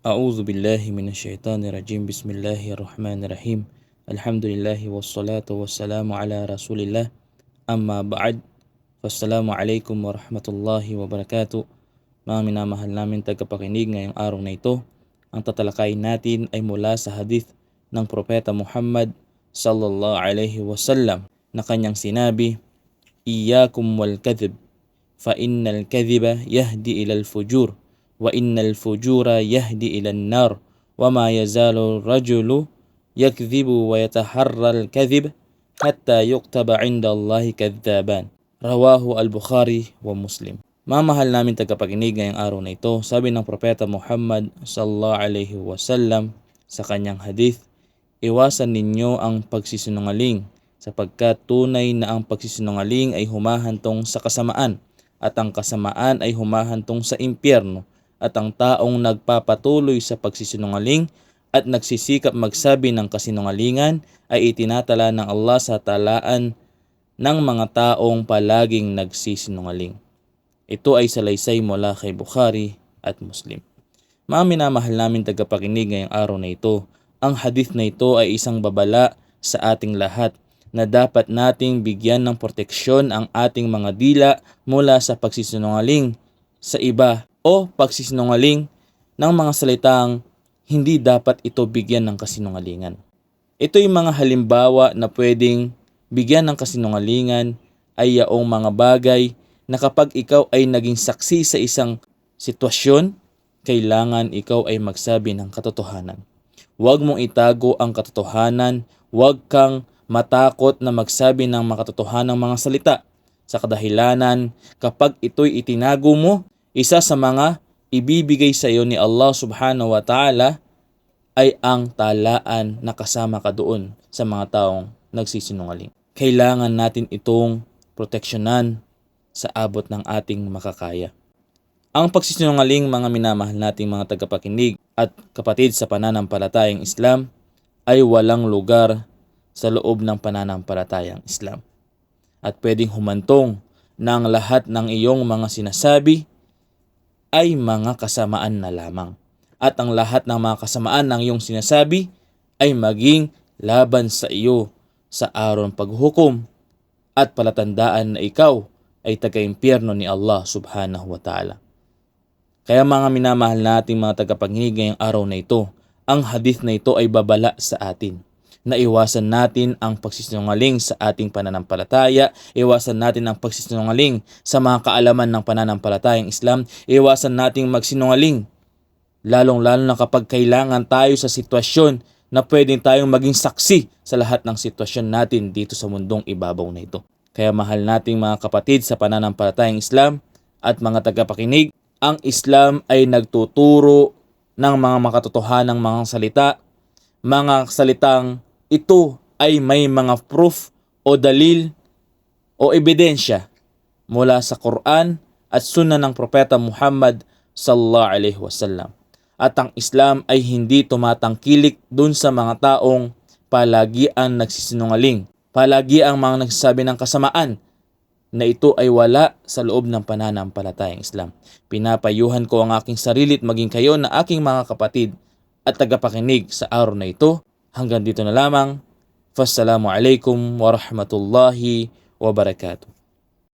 A'udzu billahi minasyaitonir rajim. Bismillahirrahmanirrahim. Alhamdulillahi wassalatu wassalamu ala Rasulillah. Amma ba'd. Wassalamualaikum warahmatullahi wabarakatuh. Mga minamahal namin tagapakinig, ngayong araw na ito, ang tatalakayin natin ay mula sa hadith ng Propeta Muhammad sallallahu alaihi wasallam na kanyang sinabi, "Iyyakum wal kadhib, fa innal kadhiba yahdi ilal fujur. Wa innal fujura yahdi ilan nar, wa ma yazalu rajulu yakdhibu wa yataharral kadhib hatta yuktaba inda Allahi kadhaban." Rawahu al-Bukhari wa Muslim. Mamahal namin tagapakinig, ngayong araw na ito, sabi ng Propeta Muhammad sallallahu alaihi wasallam sa kanyang hadith, "Iwasan ninyo ang pagsisinungaling, sapagkat tunay na ang pagsisinungaling ay humahantong sa kasamaan, at ang kasamaan ay humahantong sa impyerno. At ang taong nagpapatuloy sa pagsisinungaling at nagsisikap magsabi ng kasinungalingan ay itinatala ng Allah sa talaan ng mga taong palaging nagsisinungaling." Ito ay salaysay mula kay Bukhari at Muslim. Mga minamahal namin tagapakinig, ngayong araw na ito, ang hadith na ito ay isang babala sa ating lahat na dapat nating bigyan ng proteksyon ang ating mga dila mula sa pagsisinungaling sa iba o pagsisinungaling ng mga salitang hindi dapat ito bigyan ng kasinungalingan. Ito yung mga halimbawa na pwedeng bigyan ng kasinungalingan ay yaong mga bagay na kapag ikaw ay naging saksi sa isang sitwasyon, kailangan ikaw ay magsabi ng katotohanan. Huwag mong itago ang katotohanan, huwag kang matakot na magsabi ng makatotohanang mga salita. Sa kadahilanan, kapag ito'y itinago mo, isa sa mga ibibigay sa iyo ni Allah subhanahu wa ta'ala ay ang talaan na kasama ka doon sa mga taong nagsisinungaling. Kailangan natin itong proteksyonan sa abot ng ating makakaya. Ang pagsisinungaling, mga minamahal nating mga tagapakinig at kapatid sa pananampalatayang Islam, ay walang lugar sa loob ng pananampalatayang Islam. At pwedeng humantong na ang lahat ng iyong mga sinasabi ay mga kasamaan na lamang. At ang lahat ng mga kasamaan ng iyong sinasabi ay maging laban sa iyo sa araw ng paghukom at palatandaan na ikaw ay taga-impyerno ni Allah subhanahu wa ta'ala. Kaya mga minamahal nating mga tagapakinig, ngayong araw na ito, ang hadith na ito ay babala sa atin na iwasan natin ang pagsisinungaling sa ating pananampalataya, iwasan natin ang pagsisinungaling sa mga kaalaman ng pananampalatayang Islam, iwasan nating magsinungaling, lalong-lalo na kapag kailangan tayo sa sitwasyon na pwedeng tayong maging saksi sa lahat ng sitwasyon natin dito sa mundong ibabaw na ito. Kaya mahal nating mga kapatid sa pananampalatayang Islam at mga tagapakinig, ang Islam ay nagtuturo ng mga makatotohanang mga salitang ito ay may mga proof o dalil o ebidensya mula sa Quran at Sunnah ng Propeta Muhammad sallallahu alaihi wasallam. At ang Islam ay hindi tumatangkilik dun sa mga taong palagi ang nagsisinungaling, palagi ang mga nagsasabi ng kasamaan, na ito ay wala sa loob ng pananampalatayang Islam. Pinapayuhan ko ang aking sarili at maging kayo na aking mga kapatid at tagapakinig sa araw na ito. Hanggang dito na lamang. Wassalamualaikum warahmatullahi wabarakatuh.